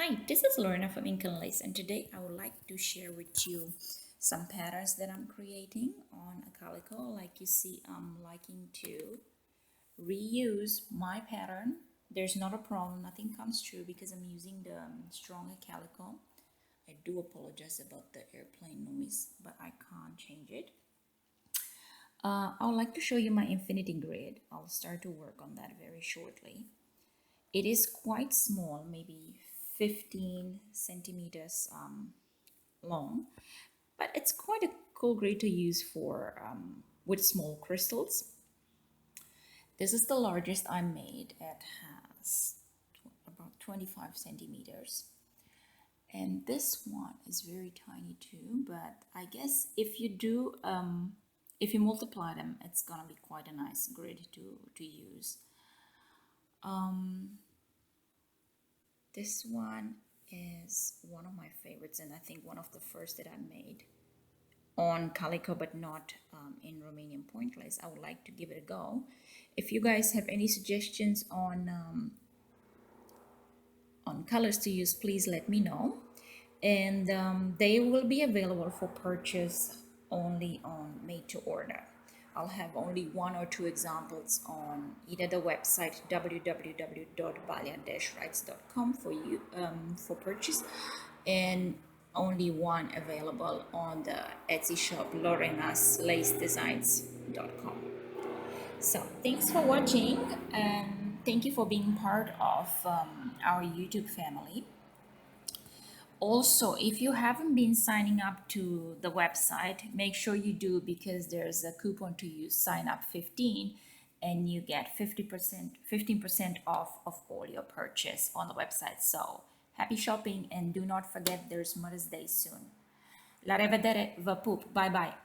Hi, this is Lorena from Ink and Lace, and today I would like to share with you some patterns that I'm creating on a calico. Like you see, I'm liking to reuse my pattern. There's not a problem, nothing comes true because I'm using the stronger calico. I do apologize about the airplane noise, but I can't change it. I would like to show you my infinity grid. I'll start to work on that very shortly. It is quite small, maybe 15 centimeters long, but it's quite a cool grid to use for with small crystals. This is the largest I made. It has about 25 centimeters. And this one is very tiny too, but I guess if you multiply them, it's gonna be quite a nice grid to use. This one is one of my favorites, and I think one of the first that I made on calico, but not in Romanian point lace. I would like to give it a go. If you guys have any suggestions on colors to use, please let me know. And they will be available for purchase only on made to order. I'll have only one or two examples on either the website www.balea-Raitz.com for you for purchase, and only one available on the Etsy shop lorenaslacedesigns.com. So thanks for watching, and thank you for being part of our YouTube family. Also, if you haven't been signing up to the website, make sure you do, because there's a coupon to use, sign up 15, and you get 15% off of all your purchase on the website. So happy shopping, and do not forget there's Mother's Day soon. La revedere, vă pup, bye bye.